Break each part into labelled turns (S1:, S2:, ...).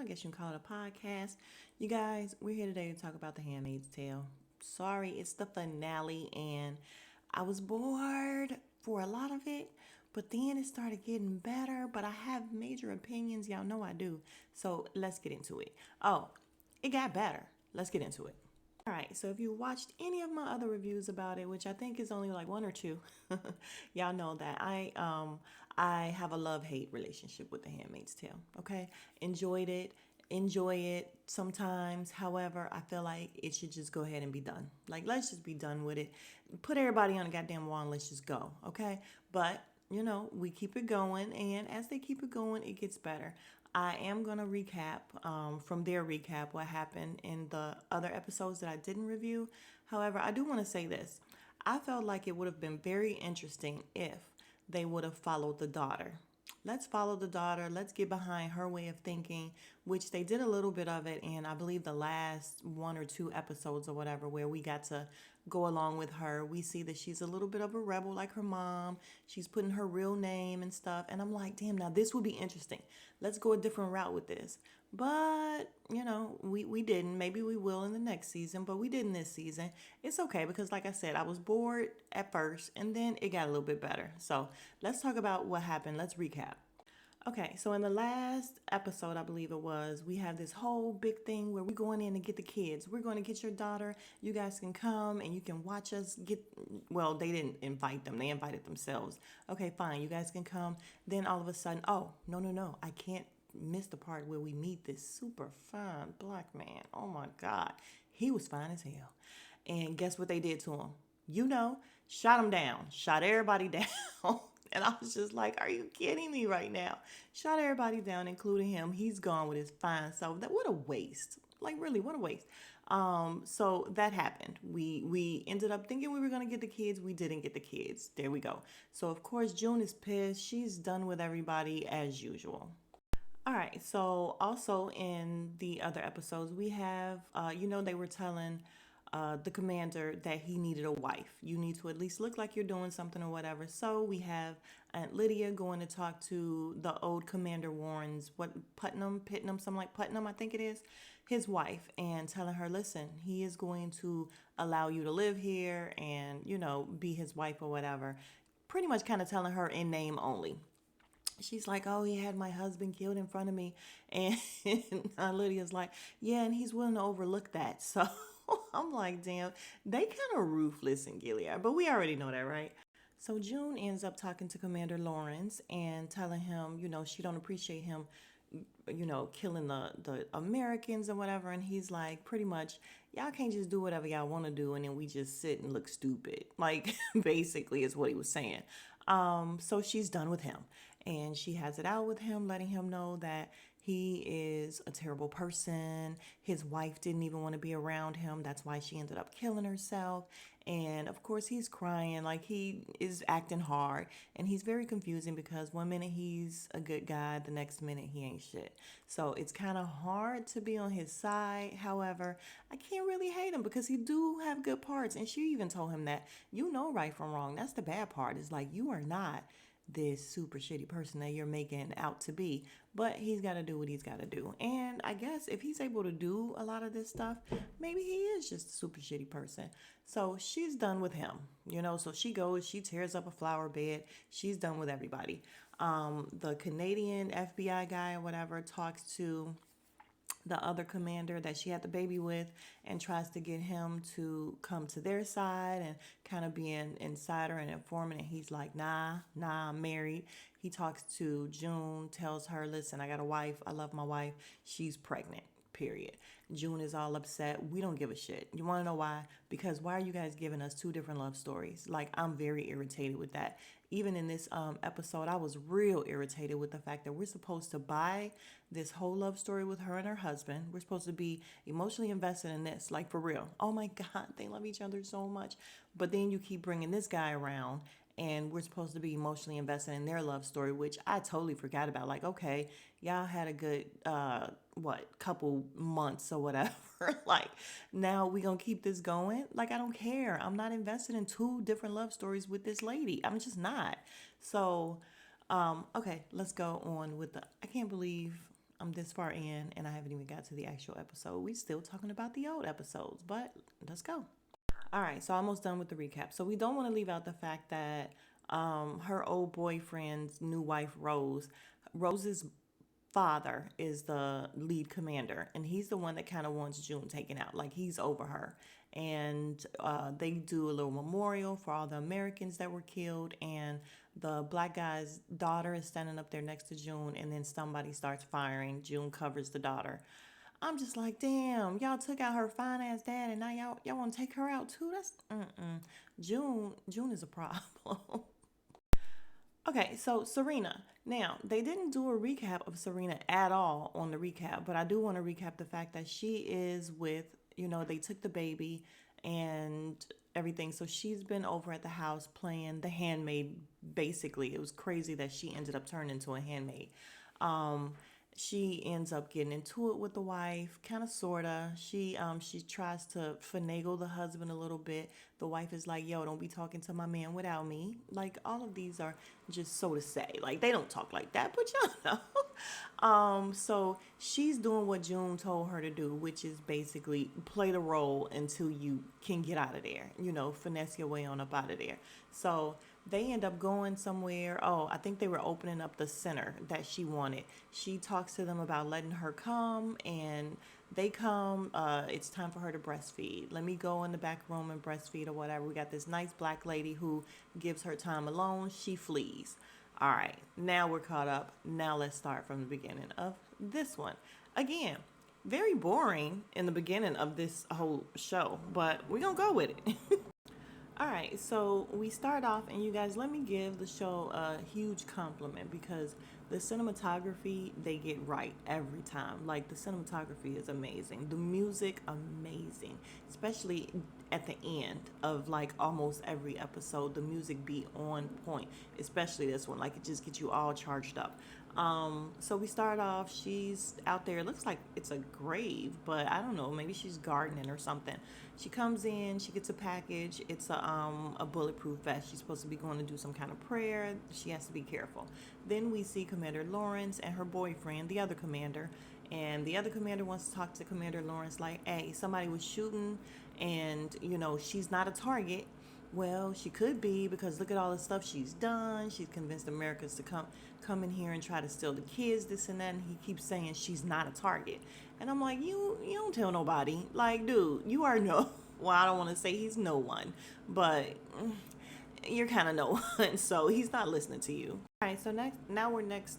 S1: guess you can call it a podcast. You guys, we're here today to talk about The Handmaid's Tale. Sorry, it's the finale, and I was bored for a lot of it, but then it started getting better. But I have major opinions. Y'all know I do. So let's get into it. Oh, it got better. Let's get into it. All right, so if you watched any of my other reviews about it, which I think is only like one or two, y'all know that I have a love-hate relationship with The Handmaid's Tale. Okay, enjoy it sometimes. However, I feel like it should just go ahead and be done. Like, let's just be done with it. Put everybody on a goddamn wall and let's just go. Okay, but we keep it going, and as they keep it going, it gets better. I am going to recap from their recap what happened in the other episodes that I didn't review. However, I do want to say this. I felt like it would have been very interesting if they would have followed the daughter. Let's follow the daughter. Let's get behind her way of thinking, which they did a little bit of it in, I believe, the last one or two episodes or whatever, where we got to go along with her. We see that she's a little bit of a rebel like her mom. She's putting her real name and stuff. And I'm like, damn, now this would be interesting. Let's go a different route with this. But, we didn't. Maybe we will in the next season, but we didn't this season. It's okay because, like I said, I was bored at first and then it got a little bit better. So let's talk about what happened. Let's recap. Okay, so in the last episode, I believe it was, we have this whole big thing where we're going in to get the kids. We're going to get your daughter. You guys can come and you can watch us get, well, they didn't invite them. They invited themselves. Okay, fine. You guys can come. Then all of a sudden, oh, no. I can't miss the part where we meet this super fine black man. Oh my God. He was fine as hell. And guess what they did to him? Shot him down, shot everybody down. And I was just like, are you kidding me right now? Shot everybody down, including him. He's gone with his fine self. What a waste. Like, really, what a waste. So that happened. We ended up thinking we were gonna get the kids. We didn't get the kids. There we go. So of course June is pissed. She's done with everybody as usual. All right. So also in the other episodes, we have, they were telling the commander that he needed a wife. You need to at least look like you're doing something or whatever. So we have Aunt Lydia going to talk to the old Commander Warren's, Pitnam, something like Putnam, I think it is, his wife, and telling her, listen, he is going to allow you to live here and, be his wife or whatever. Pretty much kind of telling her in name only. She's like, oh, he had my husband killed in front of me. And Lydia's like, yeah, and he's willing to overlook that. So I'm like, damn, they kind of ruthless in Gilead. But we already know that, right? So June ends up talking to Commander Lawrence and telling him, she don't appreciate him, killing the Americans or whatever. And he's like, pretty much, y'all can't just do whatever y'all want to do and then we just sit and look stupid. Like, basically is what he was saying. So she's done with him. And she has it out with him, letting him know that he is a terrible person. His wife didn't even want to be around him. That's why she ended up killing herself. And of course, he's crying, like he is acting hard. And he's very confusing because one minute he's a good guy, the next minute he ain't shit. So it's kind of hard to be on his side. However, I can't really hate him because he do have good parts. And she even told him that you know right from wrong. That's the bad part. It's like you are not this super shitty person that you're making out to be, but he's got to do what he's got to do. And I guess if he's able to do a lot of this stuff, maybe he is just a super shitty person. So she's done with him, so she goes, she tears up a flower bed. She's done with everybody. The Canadian FBI guy or whatever talks to the other commander that she had the baby with and tries to get him to come to their side and kind of be an insider and informant. And he's like, nah, I'm married. He talks to June, tells her, listen, I got a wife. I love my wife. She's pregnant. Period. June is all upset. We don't give a shit. You want to know why? Because why are you guys giving us two different love stories? Like, I'm very irritated with that. Even in this episode, I was real irritated with the fact that we're supposed to buy this whole love story with her and her husband. We're supposed to be emotionally invested in this, like for real. Oh my God, they love each other so much. But then you keep bringing this guy around and we're supposed to be emotionally invested in their love story, which I totally forgot about. Like, okay, y'all had a good, couple months or whatever. Like, now we gonna keep this going? Like, I don't care. I'm not invested in two different love stories with this lady. I'm just not. So, okay, let's go on with I can't believe I'm this far in and I haven't even got to the actual episode. We still talking about the old episodes, but let's go. All right, so almost done with the recap. So we don't want to leave out the fact that her old boyfriend's new wife, Rose's father is the lead commander, and he's the one that kind of wants June taken out. Like he's over her. And they do a little memorial for all the Americans that were killed. And the black guy's daughter is standing up there next to June, and then somebody starts firing. June covers the daughter. I'm just like, damn, y'all took out her fine ass dad, and now y'all want to take her out too. That's June is a problem. Okay, so Serena. Now, they didn't do a recap of Serena at all on the recap, but I do want to recap the fact that she is with, they took the baby and everything. So she's been over at the house playing the handmaid, basically. It was crazy that she ended up turning into a handmaid. Um, she ends up getting into it with the wife, kind of sorta. She tries to finagle the husband a little bit. The wife is like, "Yo, don't be talking to my man without me." Like all of these are just so to say. Like they don't talk like that, but y'all know. So she's doing what June told her to do, which is basically play the role until you can get out of there. Finesse your way on up out of there. So they end up going somewhere. Oh, I think they were opening up the center that she wanted. She talks to them about letting her come, and they come. It's time for her to breastfeed. Let me go in the back room and breastfeed or whatever. We got this nice black lady who gives her time alone. She flees. All right, now we're caught up. Now let's start from the beginning of this one. Again, very boring in the beginning of this whole show, but we're going to go with it. All right, so we start off, and you guys, let me give the show a huge compliment because the cinematography they get right every time. Like the cinematography is amazing, the music amazing, especially at the end of like almost every episode. The music be on point, especially this one. Like it just gets you all charged up. So we start off, she's out there, it looks like it's a grave, but I don't know, maybe she's gardening or something. She comes in, she gets a package. It's a bulletproof vest. She's supposed to be going to do some kind of prayer. She has to be careful. Then we see Commander Lawrence and her boyfriend, the other commander, and the other commander wants to talk to Commander Lawrence like, hey, somebody was shooting and she's not a target. Well, she could be because look at all the stuff she's done. She's convinced Americans to come in here and try to steal the kids, this and that. And he keeps saying she's not a target. And I'm like, you don't tell nobody. Like, dude, you are no. Well, I don't want to say he's no one, but you're kind of no one. So he's not listening to you. All right. So now we're next.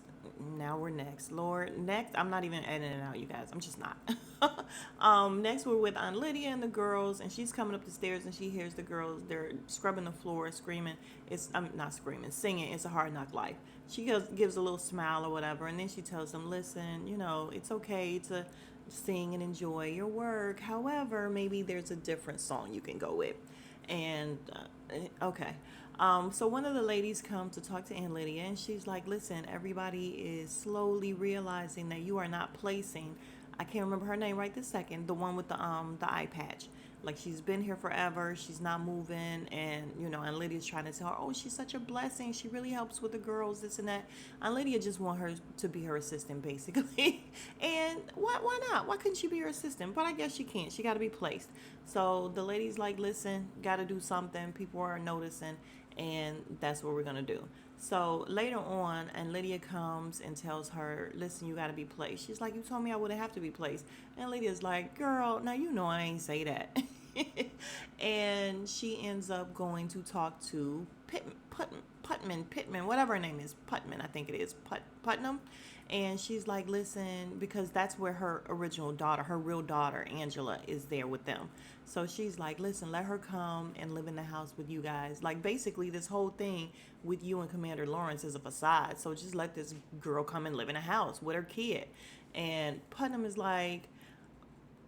S1: Lord, next. I'm not even editing out, you guys. I'm just not. Next we're with Aunt Lydia and the girls, and she's coming up the stairs and she hears the girls. They're scrubbing the floor, screaming. I'm not screaming, singing. It's a hard knock life. She gives a little smile or whatever, and then she tells them, listen, it's okay to sing and enjoy your work. However, maybe there's a different song you can go with. And okay. So one of the ladies come to talk to Aunt Lydia, and she's like, listen, everybody is slowly realizing that you are not placing, I can't remember her name right this second, the one with the eye patch. Like she's been here forever, she's not moving, and Aunt Lydia's trying to tell her, oh, she's such a blessing, she really helps with the girls, this and that. Aunt Lydia just want her to be her assistant, basically. And why not? Why couldn't she be her assistant? But I guess she can't. She got to be placed. So the lady's like, listen, got to do something. People are noticing, and that's what we're gonna do. So later on, and Lydia comes and tells her, listen, you got to be placed. She's like, you told me I wouldn't have to be placed. And Lydia's like, girl, now you know I ain't say that. And she ends up going to talk to Pittman, whatever her name is, Putman, I think it is, Putnam. And she's like, listen, because that's where her original daughter, her real daughter, Angela, is there with them. So she's like, listen, let her come and live in the house with you guys. Like, basically, this whole thing with you and Commander Lawrence is a facade. So just let this girl come and live in a house with her kid. And Putnam is like,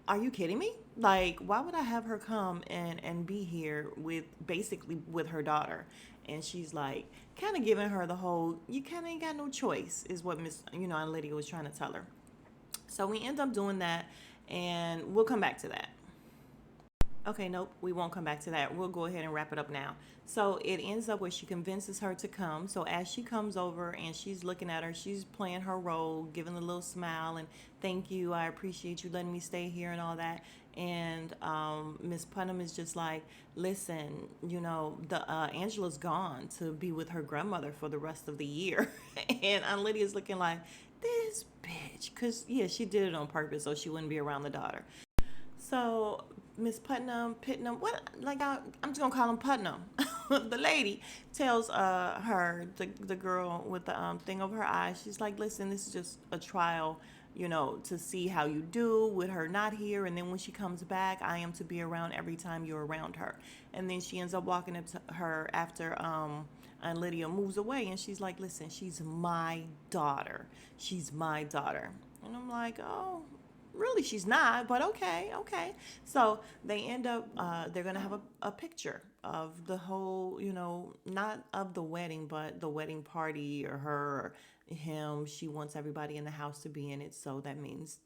S1: are you kidding me? Like, why would I have her come and be here with her daughter? And she's like, kind of giving her the whole, you kind of ain't got no choice, is what Aunt Lydia was trying to tell her. So we end up doing that, and we'll come back to that. Okay, nope, we won't come back to that. We'll go ahead and wrap it up now. So it ends up where she convinces her to come. So as she comes over and she's looking at her, she's playing her role, giving a little smile and thank you, I appreciate you letting me stay here and all that. And Miss Putnam is just like, listen, the Angela's gone to be with her grandmother for the rest of the year, and Aunt Lydia's looking like this bitch, cause yeah, she did it on purpose so she wouldn't be around the daughter. So Miss Putnam, what? Like I'm just gonna call him Putnam. The lady tells her the girl with the thing over her eyes. She's like, listen, this is just a trial, to see how you do with her not here. And then when she comes back, I am to be around every time you're around her. And then she ends up walking up to her after and Lydia moves away, and she's like, listen, she's my daughter. She's my daughter. And I'm like, oh, really she's not, but okay, okay. So they end up they're gonna have a picture of the whole, not of the wedding but the wedding party, or her or him. She wants everybody in the house to be in it, so that means,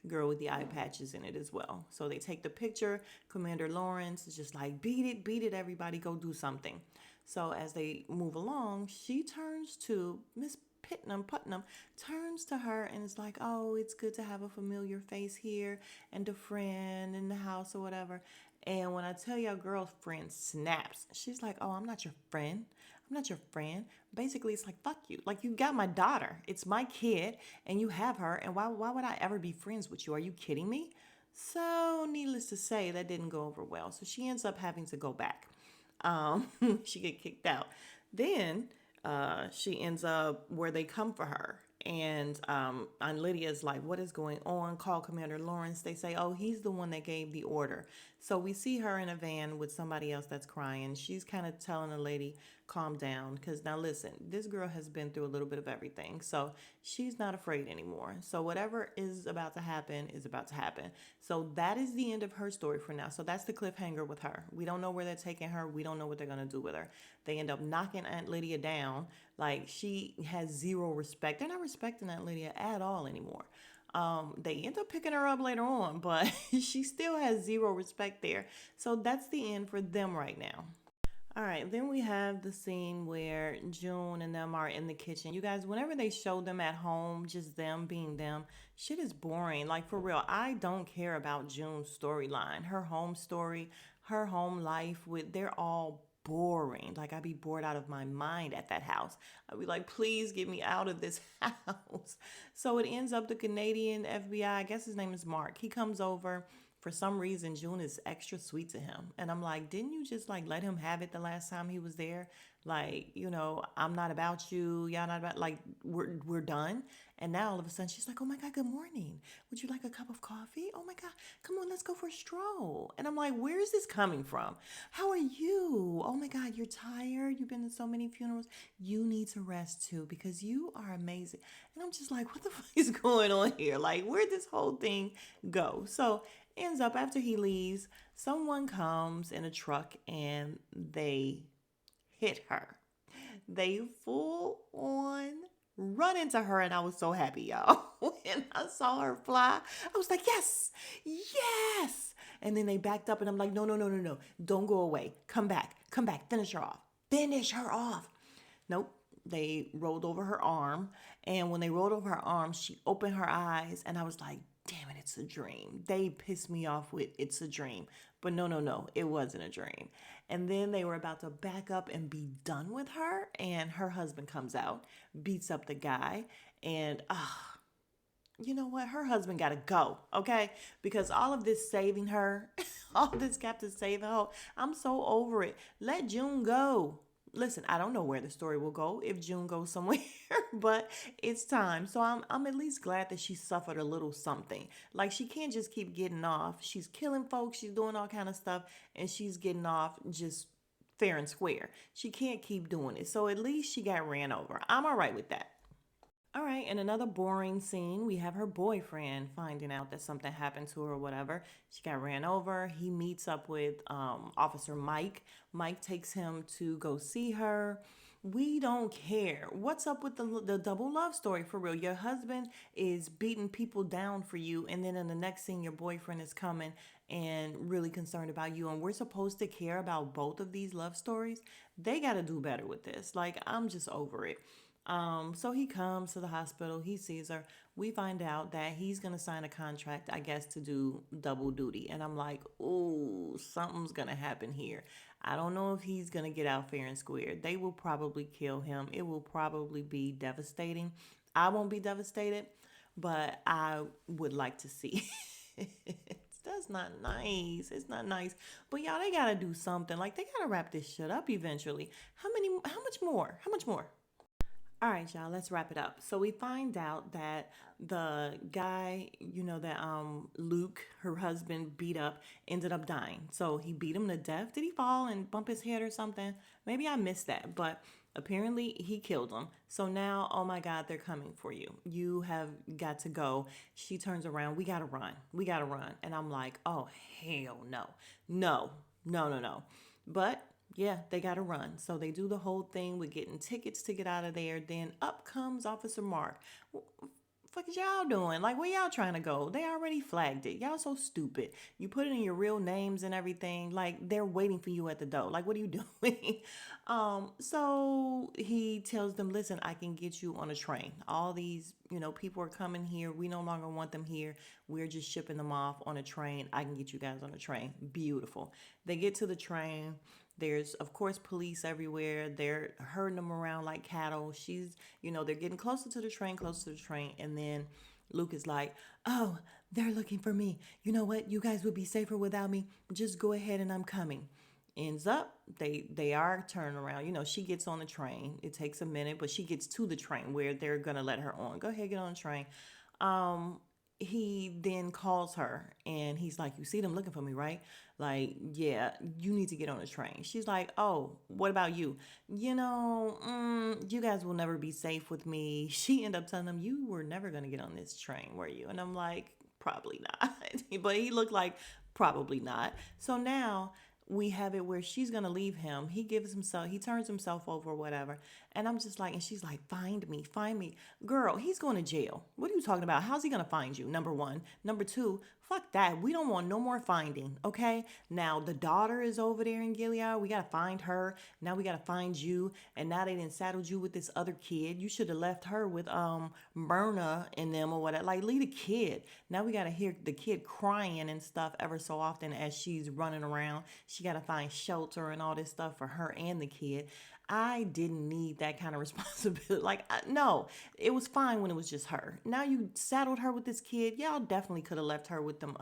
S1: girl with the eye patches in it as well. So they take the picture. Commander Lawrence is just like, beat it, everybody go do something. So as they move along, she turns to Miss Putnam turns to her and is like, oh, it's good to have a familiar face here and a friend in the house or whatever. And when I tell your girlfriend snaps, she's like, oh, I'm not your friend. I'm not your friend. Basically, it's like, fuck you. Like, you got my daughter. It's my kid, and you have her. And why would I ever be friends with you? Are you kidding me? So, needless to say, that didn't go over well. So she ends up having to go back. Um, she get kicked out. Then she ends up where they come for her. And Aunt Lydia's like, what is going on? Call Commander Lawrence. They say, oh, he's the one that gave the order. So we see her in a van with somebody else that's crying. She's kind of telling the lady, calm down. Because now listen, this girl has been through a little bit of everything. So she's not afraid anymore. So whatever is about to happen is about to happen. So that is the end of her story for now. So that's the cliffhanger with her. We don't know where they're taking her. We don't know what they're going to do with her. They end up knocking Aunt Lydia down. Like, she has zero respect. They're not respecting Aunt Lydia at all anymore. They end up picking her up later on, but she still has zero respect there. So that's the end for them right now. All right, then we have the scene where June and them are in the kitchen. You guys, whenever they show them at home, just them being them, shit is boring. Like, for real, I don't care about June's storyline. Her home story, her home life, they're all boring. Like, I'd be bored out of my mind at that house. I'd be like, please get me out of this house. So it ends up the Canadian FBI, I guess his name is Mark. He comes over. For some reason, June is extra sweet to him. And I'm like, didn't you just like let him have it the last time he was there? Like, I'm not about you. Y'all not about, like, we're done. And now all of a sudden she's like, oh my God, good morning. Would you like a cup of coffee? Oh my God, come on, let's go for a stroll. And I'm like, where is this coming from? How are you? Oh my God, you're tired. You've been to so many funerals. You need to rest too, because you are amazing. And I'm just like, what the fuck is going on here? Like, where'd this whole thing go? So ends up after he leaves, someone comes in a truck and they hit her. They full on run into her, and I was so happy, y'all. When I saw her fly, I was like, yes, yes. And then they backed up, and I'm like, no, no, no, no, no. Don't go away. Come back, finish her off. Finish her off. Nope. They rolled over her arm. And when they rolled over her arm, she opened her eyes. And I was like, damn it, it's a dream. They pissed me off with it's a dream. But no, no, no, it wasn't a dream. And then they were about to back up and be done with her. And her husband comes out, beats up the guy. And you know what? Her husband got to go, okay? Because all of this saving her, all this Captain saving her, I'm so over it. Let June go. Listen, I don't know where the story will go if June goes somewhere, but it's time. So I'm at least glad that she suffered a little something. Like, she can't just keep getting off. She's killing folks, she's doing all kind of stuff, and she's getting off just fair and square. She can't keep doing it. So at least she got ran over. I'm all right with that. All right, in another boring scene, we have her boyfriend finding out that something happened to her or whatever. She got ran over. He meets up with Officer Mike. Mike takes him to go see her. We don't care. What's up with the double love story for real? Your husband is beating people down for you, and then in the next scene, your boyfriend is coming and really concerned about you, and we're supposed to care about both of these love stories. They got to do better with this. Like, I'm just over it. So he comes to the hospital, he sees her. We find out that he's gonna sign a contract, I guess, to do double duty. And I'm like, oh, something's gonna happen here. I don't know if he's gonna get out fair and square. They will probably kill him. It will probably be devastating. I won't be devastated, but I would like to see. That's not nice. It's not nice. But y'all, they gotta do something. Like, they gotta wrap this shit up eventually. How much more? How much more? All right, y'all, let's wrap it up. So we find out that the guy, that Luke, her husband, beat up, ended up dying. So he beat him to death. Did he fall and bump his head or something? Maybe I missed that, but apparently he killed him. So now, oh my God, they're coming for you. You have got to go. She turns around. We gotta run. We gotta run. And I'm like, oh hell no. No. No, no, no. But yeah, they got to run. So they do the whole thing with getting tickets to get out of there. Then up comes Officer Mark. Fuck is y'all doing? Like, where y'all trying to go? They already flagged it. Y'all so stupid. You put it in your real names and everything. Like, they're waiting for you at the door. Like, what are you doing? So he tells them, listen, I can get you on a train. All these, people are coming here. We no longer want them here. We're just shipping them off on a train. I can get you guys on a train. Beautiful. They get to the train. There's, of course, police everywhere. They're herding them around like cattle. They're getting closer to the train. And then Luke is like, oh, they're looking for me. You know what? You guys would be safer without me. Just go ahead and I'm coming. Ends up, they are turning around. She gets on the train. It takes a minute, but she gets to the train where they're going to let her on. Go ahead, get on the train. He then calls her and he's like, you see them looking for me, right? Like, yeah, you need to get on the train. She's like, oh, what about you? You guys will never be safe with me. She ended up telling him, you were never going to get on this train, were you? And I'm like, probably not. But he looked like probably not. So now we have it where she's gonna leave him. He turns himself over, whatever. And I'm just like, and she's like, find me, find me. Girl, he's going to jail. What are you talking about? How's he gonna find you? Number one. Number two, fuck that. We don't want no more finding, okay? Now the daughter is over there in Gilead. We gotta find her. Now we gotta find you. And now they didn't saddled you with this other kid. You should have left her with Myrna and them or whatever. Like, leave the kid. Now we gotta hear the kid crying and stuff ever so often as she's running around. She gotta find shelter and all this stuff for her and the kid. I didn't need that kind of responsibility. Like, no, it was fine when it was just her. Now you saddled her with this kid. Y'all definitely could have left her with them,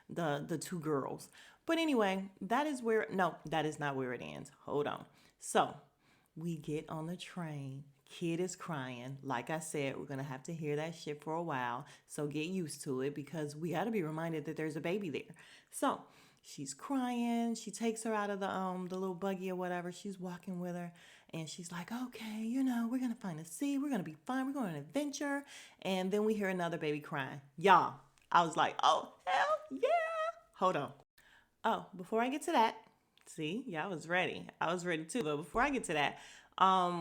S1: the two girls. But anyway, that is not where it ends. Hold on. So we get on the train. Kid is crying. Like I said, we're gonna have to hear that shit for a while. So get used to it because we gotta be reminded that there's a baby there. So she's crying. She takes her out of the little buggy or whatever. She's walking with her and she's like, okay, we're gonna find a sea. We're gonna be fine. We're going on an adventure. And then we hear another baby crying. Y'all, I was like, oh, hell yeah. Hold on. Oh, before I get to that, see, yeah, I was ready. I was ready too. But before I get to that,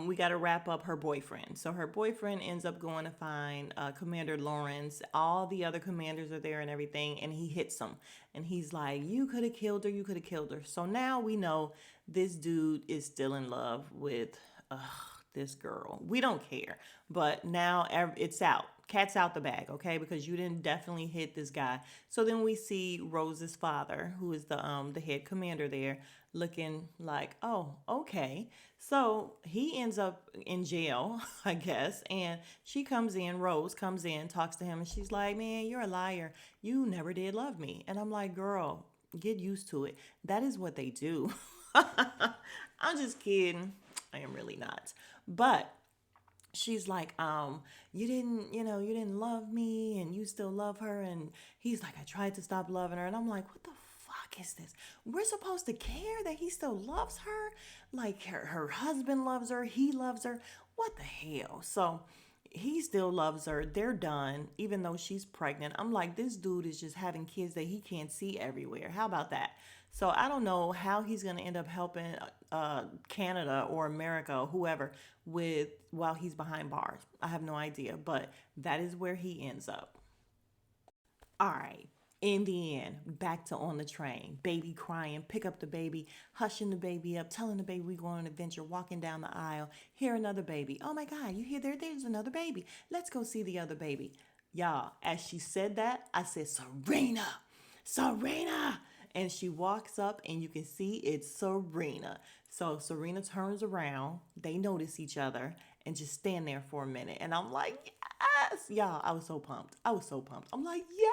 S1: we got to wrap up her boyfriend. So her boyfriend ends up going to find Commander Lawrence. All the other commanders are there and everything, and he hits them. And he's like, you could have killed her. You could have killed her. So now we know this dude is still in love with this girl. We don't care. But now it's out. Cat's out the bag, okay? Because you didn't definitely hit this guy. So then we see Rose's father, who is the head commander there, looking like, oh, okay. So he ends up in jail, I guess, and Rose comes in, talks to him, and she's like, man, you're a liar. You never did love me. And I'm like, girl, get used to it. That is what they do. I'm just kidding. I am really not. But she's like, you didn't love me and you still love her. And he's like, I tried to stop loving her. And I'm like, what the fuck is this? We're supposed to care that he still loves her? Like her husband loves her. He loves her. What the hell? So he still loves her. They're done, even though she's pregnant. I'm like, this dude is just having kids that he can't see everywhere. How about that? So I don't know how he's going to end up helping Canada or America or whoever with while he's behind bars. I have no idea, but that is where he ends up. All right. In the end, back to on the train. Baby crying, pick up the baby, hushing the baby up, telling the baby we go on an adventure, walking down the aisle. Hear another baby. Oh my God, you hear there's another baby. Let's go see the other baby. Y'all, as she said that, I said, Serena, Serena. And she walks up and you can see it's Serena. So Serena turns around, they notice each other and just stand there for a minute. And I'm like, yes, y'all, I was so pumped. I was so pumped. I'm like, yes.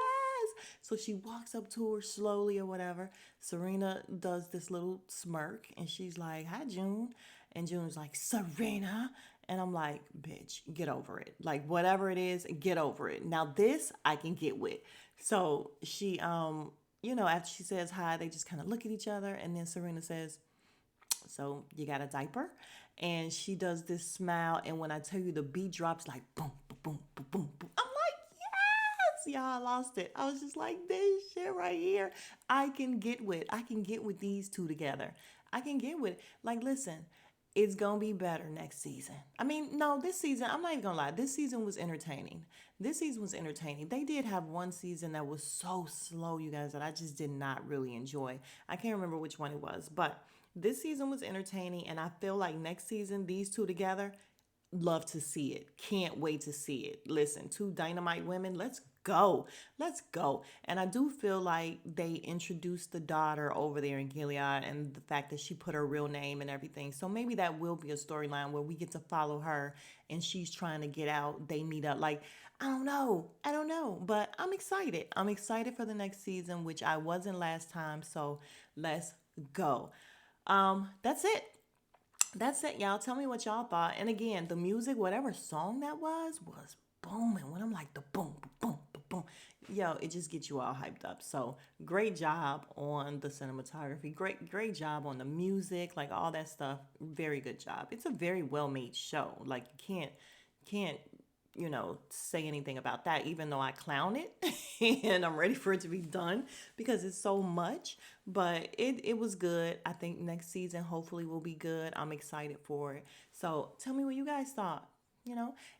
S1: So she walks up to her slowly or whatever. Serena does this little smirk and she's like, hi, June. And June's like, Serena. And I'm like, bitch, get over it. Like, whatever it is, get over it. Now, this I can get with. So she, after she says hi, they just kind of look at each other. And then Serena says, so you got a diaper? And she does this smile. And when I tell you the beat drops like boom, boom, boom, boom, boom, boom, I'm like, yes, y'all, I lost it. I was just like, this shit right here, I can get with. I can get with these two together. I can get with. Like, listen, it's gonna be better next season. I mean, no, this season, I'm not even gonna lie, this season was entertaining. This season was entertaining. They did have one season that was so slow, you guys, that I just did not really enjoy. I can't remember which one it was, but this season was entertaining, and I feel like next season, these two together, love to see it. Can't wait to see it. Listen, two dynamite women, let's go. Let's go. And I do feel like they introduced the daughter over there in Gilead and the fact that she put her real name and everything. So maybe that will be a storyline where we get to follow her and she's trying to get out. They meet up. Like, I don't know. I don't know. But I'm excited. I'm excited for the next season, which I wasn't last time. So let's go. That's it. That's it, y'all. Tell me what y'all thought. And again, the music, whatever song that was booming. When I'm like the boom, boom, boom, boom, yo, it just gets you all hyped up. So great job on the cinematography. Great job on the music, like all that stuff. Very good job. It's a very well made show. Like you can't say anything about that, even though I clown it and I'm ready for it to be done because it's so much. But it was good. I think next season hopefully will be good. I'm excited for it. So tell me what you guys thought.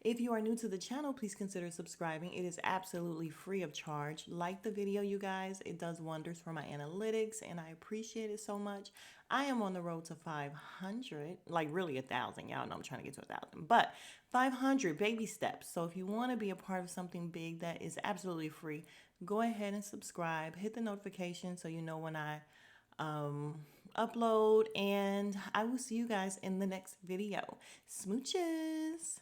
S1: If you are new to the channel, please consider subscribing. It is absolutely free of charge. Like the video, you guys. It does wonders for my analytics, and I appreciate it so much. I am on the road to 500, like really 1,000. Y'all know I'm trying to get to 1,000, but 500 baby steps. So if you want to be a part of something big that is absolutely free, go ahead and subscribe. Hit the notification so you know when I upload, and I will see you guys in the next video. Smooches.